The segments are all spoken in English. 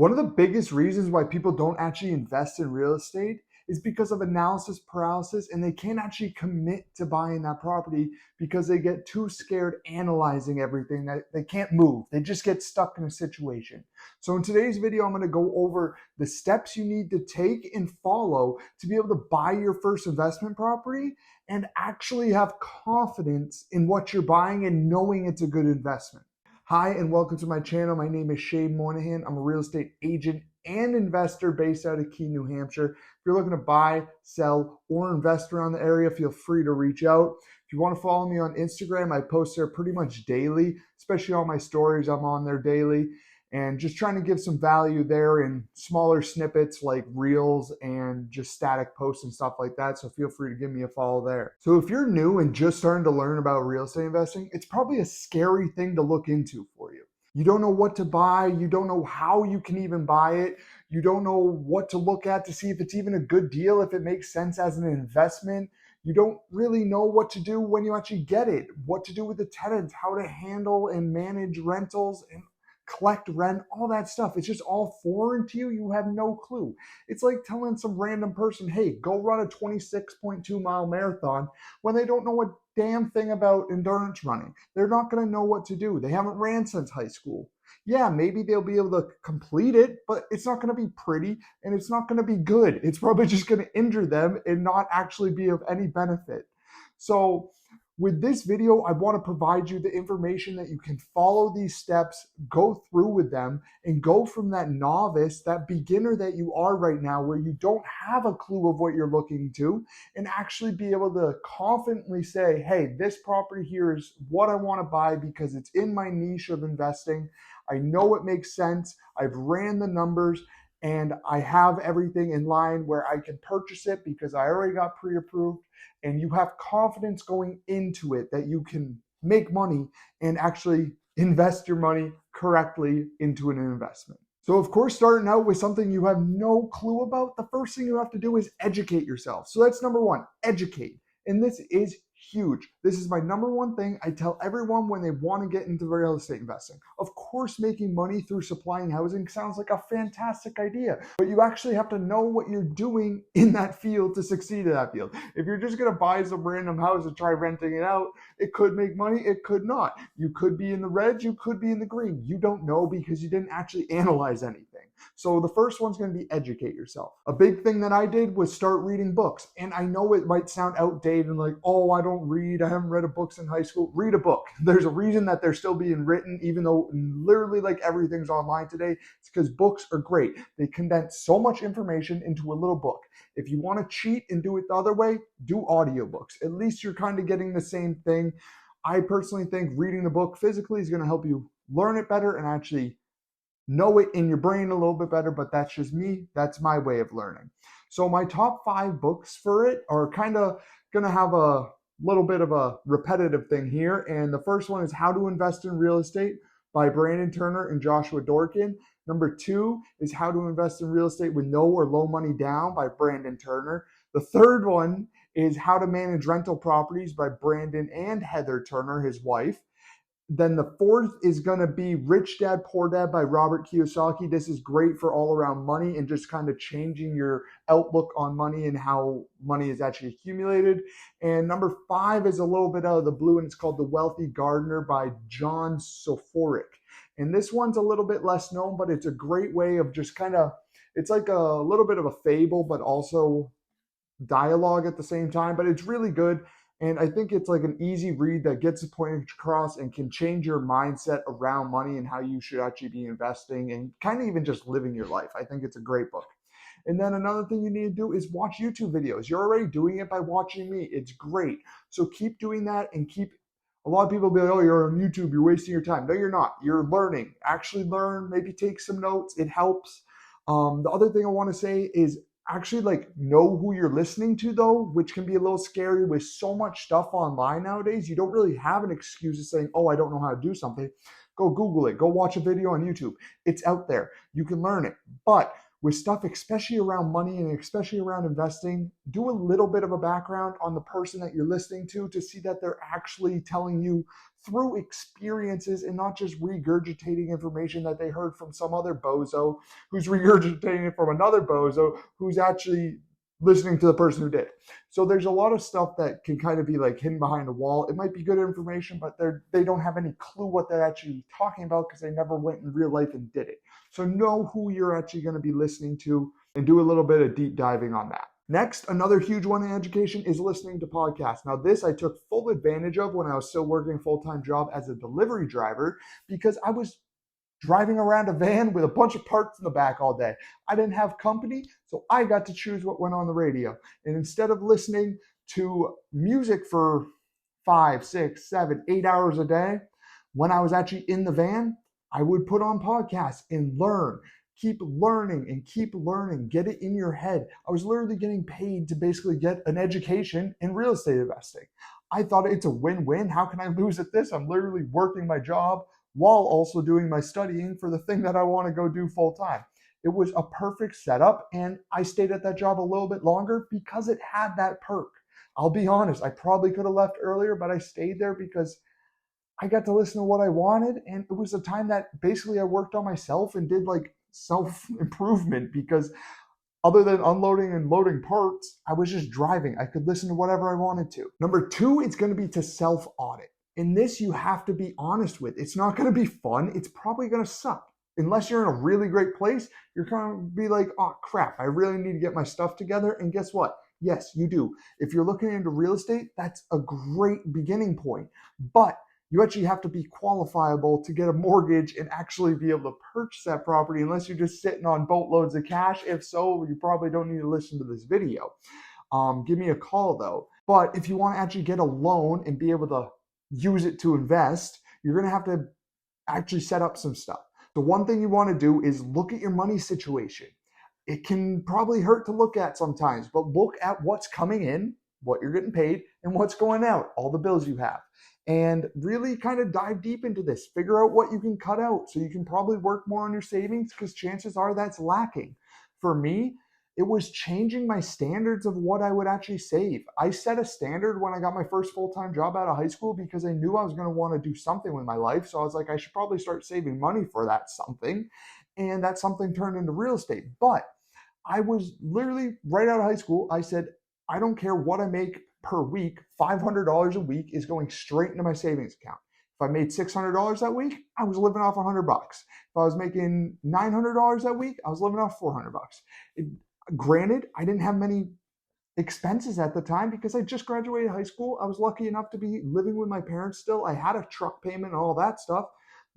One of the biggest reasons why people don't actually invest in real estate is because of analysis paralysis, and they can't actually commit to buying that property because they get too scared analyzing everything that they can't move. They just get stuck in a situation. So in today's video, I'm going to go over the steps you need to take and follow to be able to buy your first investment property and actually have confidence in what you're buying and knowing it's a good investment. Hi, and welcome to my channel. My name is Shane Moynihan. I'm a real estate agent and investor based out of Keene, New Hampshire. If you're looking to buy, sell, or invest around the area, feel free to reach out. If you want to follow me on Instagram, I post there pretty much daily, especially all my stories. I'm on there daily and just trying to give some value there in smaller snippets like reels and just static posts and stuff like that. So feel free to give me a follow there. So if you're new and just starting to learn about real estate investing, it's probably a scary thing to look into for you. You don't know what to buy. You don't know how you can even buy it. You don't know what to look at to see if it's even a good deal, if it makes sense as an investment. You don't really know what to do when you actually get it, what to do with the tenants, how to handle and manage rentals and collect rent, all that stuff. It's just all foreign to you. You have no clue. It's like telling some random person, hey, go run a 26.2-mile marathon when they don't know a damn thing about endurance running. They're not going to know what to do. They haven't ran since high school. Yeah, maybe they'll be able to complete it, but it's not going to be pretty and it's not going to be good. It's probably just going to injure them and not actually be of any benefit. So with this video, I want to provide you the information that you can follow these steps, go through with them, and go from that novice, that beginner that you are right now, where you don't have a clue of what you're looking to, and actually be able to confidently say, hey, this property here is what I want to buy because it's in my niche of investing. I know it makes sense. I've ran the numbers and I have everything in line where I can purchase it because I already got pre-approved, and you have confidence going into it that you can make money and actually invest your money correctly into an investment. So of course, starting out with something you have no clue about, the first thing you have to do is educate yourself. So that's number one, educate. And this is huge. This is my number one thing I tell everyone when they want to get into real estate investing. Of course, making money through supplying housing sounds like a fantastic idea, but you actually have to know what you're doing in that field to succeed in that field. If you're just going to buy some random house and try renting it out, it could make money, it could not. You could be in the red, you could be in the green. You don't know because you didn't actually analyze anything. So the first one's going to be educate yourself. A big thing that I did was start reading books. And I know it might sound outdated and like, oh, I don't read. I haven't read books in high school. Read a book. There's a reason that they're still being written, even though literally like everything's online today. It's because books are great. They condense so much information into a little book. If you want to cheat and do it the other way, do audiobooks. At least you're kind of getting the same thing. I personally think reading the book physically is going to help you learn it better and actually know it in your brain a little bit better, but that's just me. That's my way of learning. So my top 5 books for it are kind of going to have a little bit of a repetitive thing here. And the first one is How to Invest in Real Estate by Brandon Turner and Joshua Dorkin. Number 2 is How to Invest in Real Estate with No or Low Money Down by Brandon Turner. The third one is How to Manage Rental Properties by Brandon and Heather Turner, his wife. Then the fourth is going to be Rich Dad, Poor Dad by Robert Kiyosaki. This is great for all around money and just kind of changing your outlook on money and how money is actually accumulated. And number 5 is a little bit out of the blue, and it's called The Wealthy Gardener by John Soforic. And this one's a little bit less known, but it's a great way of just kind of, it's like a little bit of a fable, but also dialogue at the same time, but it's really good. And I think it's like an easy read that gets the point across and can change your mindset around money and how you should actually be investing and kind of even just living your life. I think it's a great book. And then another thing you need to do is watch YouTube videos. You're already doing it by watching me. It's great. So keep doing that and keep, a lot of people be like, oh, you're on YouTube, you're wasting your time. No, you're not. You're learning. Actually learn, maybe take some notes. It helps. The other thing I want to say is actually like know who you're listening to though, which can be a little scary with so much stuff online nowadays. You don't really have an excuse of saying, oh, I don't know how to do something. Go Google it. Go watch a video on YouTube. It's out there. You can learn it. But with stuff, especially around money and especially around investing, do a little bit of a background on the person that you're listening to see that they're actually telling you through experiences and not just regurgitating information that they heard from some other bozo who's regurgitating it from another bozo who's actually listening to the person who did. So there's a lot of stuff that can kind of be like hidden behind a wall. It might be good information, but they don't have any clue what they're actually talking about because they never went in real life and did it. So know who you're actually going to be listening to and do a little bit of deep diving on that. Next, another huge one in education is listening to podcasts. Now, this I took full advantage of when I was still working a full-time job as a delivery driver because I was driving around a van with a bunch of parts in the back all day. I didn't have company, so I got to choose what went on the radio. And instead of listening to music for 5, 6, 7, 8 hours a day, when I was actually in the van, I would put on podcasts and learn. Keep learning and keep learning. Get it in your head. I was literally getting paid to basically get an education in real estate investing. I thought it's a win-win. How can I lose at this? I'm literally working my job while also doing my studying for the thing that I want to go do full time. It was a perfect setup, and I stayed at that job a little bit longer because it had that perk. I'll be honest, I probably could have left earlier, but I stayed there because I got to listen to what I wanted, and it was a time that basically I worked on myself and did like self-improvement because other than unloading and loading parts, I was just driving. I could listen to whatever I wanted to. Number 2, it's going to be to self-audit. In this, you have to be honest with. It's not going to be fun. It's probably going to suck. Unless you're in a really great place, you're going to be like, oh crap, I really need to get my stuff together. And guess what? Yes, you do. If you're looking into real estate, that's a great beginning point. But you actually have to be qualifiable to get a mortgage and actually be able to purchase that property unless you're just sitting on boatloads of cash. If so, you probably don't need to listen to this video. Give me a call though. But if you want to actually get a loan and be able to use it to invest, you're going to have to actually set up some stuff. The one thing you want to do is look at your money situation. It can probably hurt to look at sometimes, but look at what's coming in, what you're getting paid, and what's going out, all the bills you have. And really kind of dive deep into this. Figure out what you can cut out so you can probably work more on your savings because chances are that's lacking. For me, it was changing my standards of what I would actually save. I set a standard when I got my first full-time job out of high school because I knew I was going to want to do something with my life. So I was like, I should probably start saving money for that something. And that something turned into real estate. But I was literally right out of high school. I said, I don't care what I make per week. $500 a week is going straight into my savings account. If I made $600 that week, I was living off $100. If I was making $900 that week, I was living off $400. Granted, I didn't have many expenses at the time because I just graduated high school. I was lucky enough to be living with my parents still. I had a truck payment and all that stuff,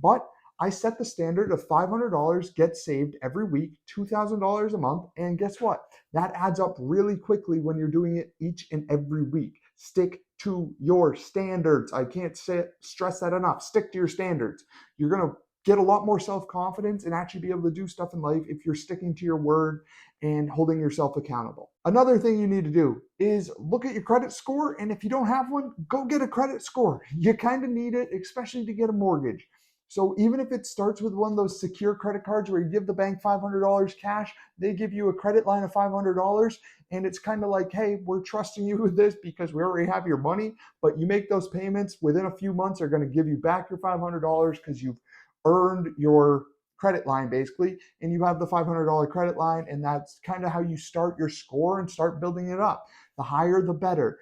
but I set the standard of $500 gets saved every week, $2,000 a month. And guess what? That adds up really quickly when you're doing it each and every week. Stick to your standards. I can't stress that enough. Stick to your standards. You're going to get a lot more self-confidence and actually be able to do stuff in life if you're sticking to your word and holding yourself accountable. Another thing you need to do is look at your credit score. And if you don't have one, go get a credit score. You kind of need it, especially to get a mortgage. So even if it starts with one of those secure credit cards where you give the bank $500 cash, they give you a credit line of $500, and it's kind of like, hey, we're trusting you with this because we already have your money, but you make those payments within a few months, they're going to give you back your $500 because you've earned your credit line basically, and you have the $500 credit line, and that's kind of how you start your score and start building it up. The higher, the better.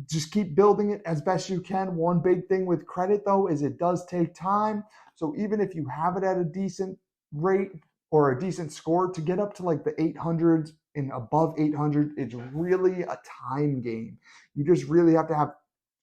Just keep building it as best you can. One big thing with credit though is it does take time. So even if you have it at a decent rate or a decent score, to get up to like the 800s and above 800, it's really a time game. You just really have to have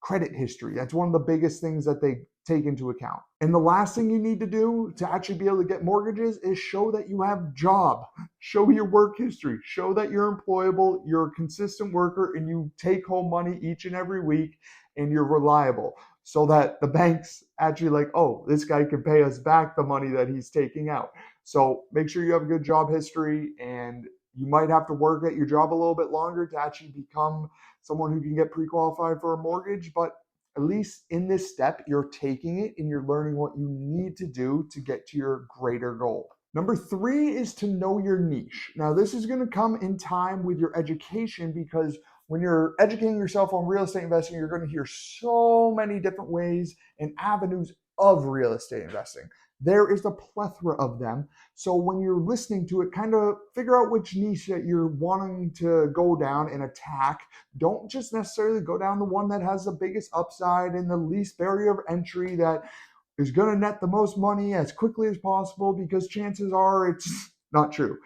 credit history. That's one of the biggest things that they take into account. And the last thing you need to do to actually be able to get mortgages is show that you have a job. Show your work history. Show that you're employable, you're a consistent worker, and you take home money each and every week, and you're reliable. So that the bank's actually like, oh, this guy can pay us back the money that he's taking out. So make sure you have a good job history, and you might have to work at your job a little bit longer to actually become someone who can get pre-qualified for a mortgage. But at least in this step, you're taking it and you're learning what you need to do to get to your greater goal. Number three is to know your niche. Now, this is going to come in time with your education because when you're educating yourself on real estate investing, you're going to hear so many different ways and avenues of real estate investing. There is a plethora of them. So when you're listening to it, kind of figure out which niche that you're wanting to go down and attack. Don't just necessarily go down the one that has the biggest upside and the least barrier of entry that is going to net the most money as quickly as possible, because chances are it's not true.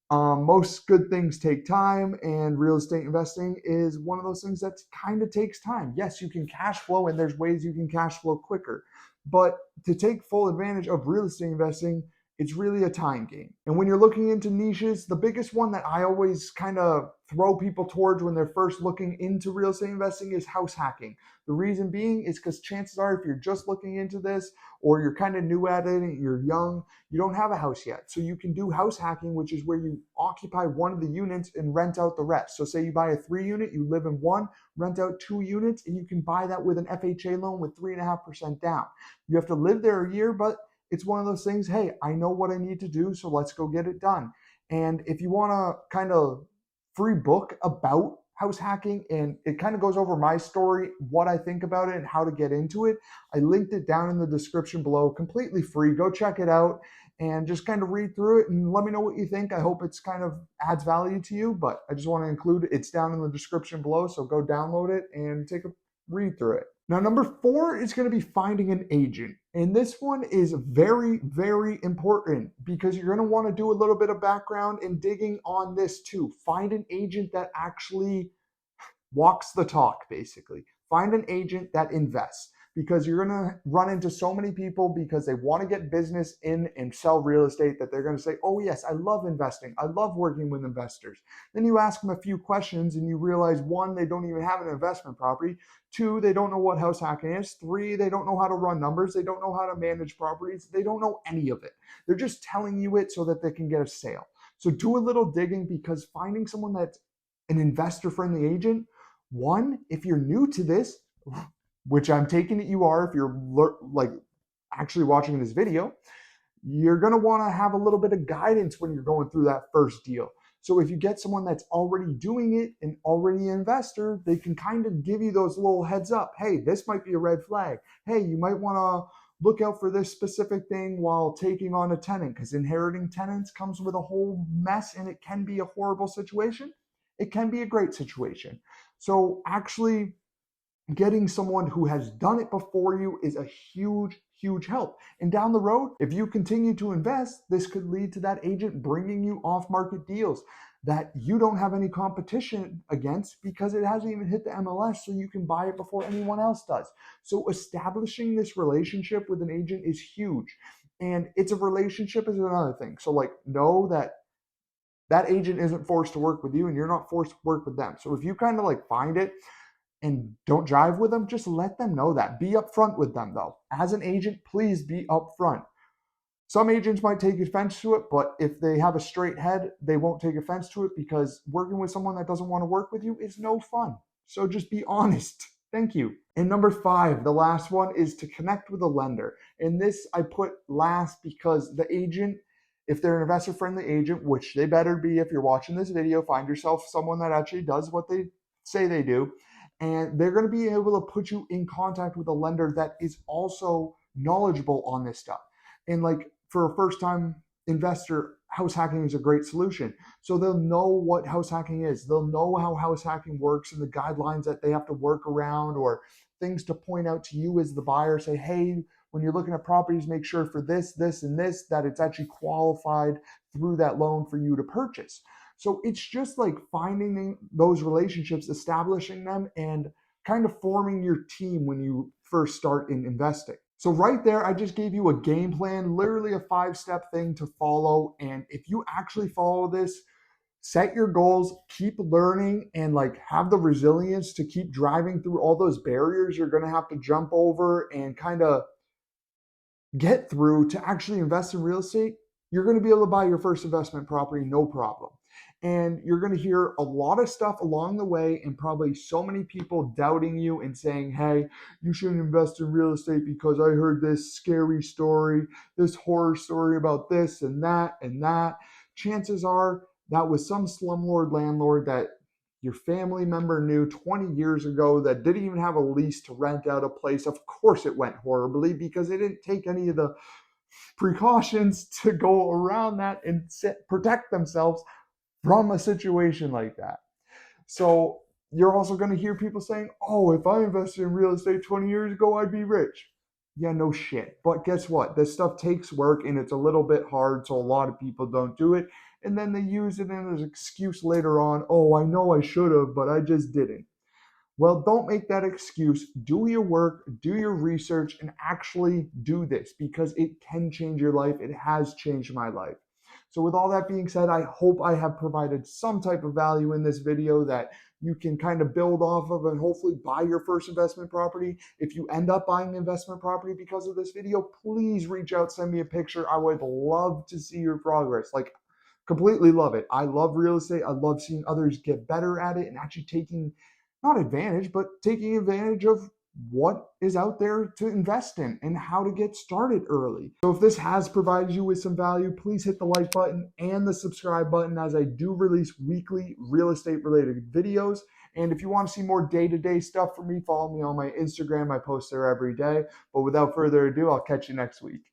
Most good things take time, and real estate investing is one of those things that kind of takes time. Yes, you can cash flow, and there's ways you can cash flow quicker. But to take full advantage of real estate investing, it's really a time game. And when you're looking into niches, the biggest one that I always kind of throw people towards when they're first looking into real estate investing is house hacking. The reason being is because chances are, if you're just looking into this or you're kind of new at it and you're young, you don't have a house yet. So you can do house hacking, which is where you occupy one of the units and rent out the rest. So say you buy a 3-unit, you live in one, rent out 2 units, and you can buy that with an FHA loan with 3.5% down. You have to live there a year, but it's one of those things, hey, I know what I need to do, so let's go get it done. And if you want to kind of free book about house hacking, and it kind of goes over my story, what I think about it, and how to get into it, I linked it down in the description below, completely free. Go check it out and just kind of read through it and let me know what you think. I hope it's kind of adds value to you, but I just want to include it. It's down in the description below, so go download it and take a read through it. Now, number 4 is going to be finding an agent. And this one is very, very important because you're going to want to do a little bit of background and digging on this too. Find an agent that actually walks the talk, basically. Find an agent that invests, because you're going to run into so many people because they want to get business in and sell real estate that they're going to say, oh yes, I love investing. I love working with investors. Then you ask them a few questions and you realize, 1, they don't even have an investment property. 2, they don't know what house hacking is. 3, they don't know how to run numbers. They don't know how to manage properties. They don't know any of it. They're just telling you it so that they can get a sale. So do a little digging, because finding someone that's an investor-friendly agent, 1, if you're new to this, which I'm taking it you are if you're like actually watching this video, you're going to want to have a little bit of guidance when you're going through that first deal. So if you get someone that's already doing it and already an investor, they can kind of give you those little heads up. Hey, this might be a red flag. Hey, you might want to look out for this specific thing while taking on a tenant, because inheriting tenants comes with a whole mess, and it can be a horrible situation. It can be a great situation. So actually getting someone who has done it before you is a huge, huge help. And down the road, if you continue to invest, this could lead to that agent bringing you off-market deals that you don't have any competition against, because it hasn't even hit the MLS, so you can buy it before anyone else does. So establishing this relationship with an agent is huge. And it's a relationship is another thing. So like, know that that agent isn't forced to work with you and you're not forced to work with them. So if you kind of like find it and don't jive with them, just let them know that. Be upfront with them though. As an agent, please be upfront. Some agents might take offense to it, but if they have a straight head, they won't take offense to it, because working with someone that doesn't want to work with you is no fun. So just be honest. Thank you. And number 5, the last one, is to connect with a lender. And this I put last because the agent, if they're an investor friendly agent, which they better be if you're watching this video, find yourself someone that actually does what they say they do. And they're going to be able to put you in contact with a lender that is also knowledgeable on this stuff. And like for a first time investor, house hacking is a great solution. So they'll know what house hacking is. They'll know how house hacking works and the guidelines that they have to work around, or things to point out to you as the buyer. Say, hey, when you're looking at properties, make sure for this, this, and this, that it's actually qualified through that loan for you to purchase. So it's just like finding those relationships, establishing them, and kind of forming your team when you first start in investing. So right there, I just gave you a game plan, literally a 5-step thing to follow. And if you actually follow this, set your goals, keep learning, and like have the resilience to keep driving through all those barriers you're going to have to jump over and kind of get through to actually invest in real estate, you're going to be able to buy your first investment property, no problem. And you're going to hear a lot of stuff along the way, and probably so many people doubting you and saying, hey, you shouldn't invest in real estate because I heard this scary story, this horror story about this and that and that. Chances are that was some slumlord landlord that your family member knew 20 years ago that didn't even have a lease to rent out a place. Of course, it went horribly because they didn't take any of the precautions to go around that and protect themselves from a situation like that. So you're also going to hear people saying, oh, if I invested in real estate 20 years ago, I'd be rich. Yeah, no shit. But guess what? This stuff takes work and it's a little bit hard, so a lot of people don't do it. And then they use it as an excuse later on. Oh, I know I should have, but I just didn't. Well, don't make that excuse. Do your work, do your research, and actually do this because it can change your life. It has changed my life. So, with all that being said, I hope I have provided some type of value in this video that you can kind of build off of and hopefully buy your first investment property. If you end up buying investment property because of this video, please reach out, send me a picture. I would love to see your progress. Like, completely love it. I love real estate. I love seeing others get better at it and actually taking not advantage, but taking advantage of what is out there to invest in and how to get started early. So if this has provided you with some value, please hit the like button and the subscribe button, as I do release weekly real estate related videos. And if you want to see more day-to-day stuff from me, follow me on my Instagram. I post there every day. But without further ado, I'll catch you next week.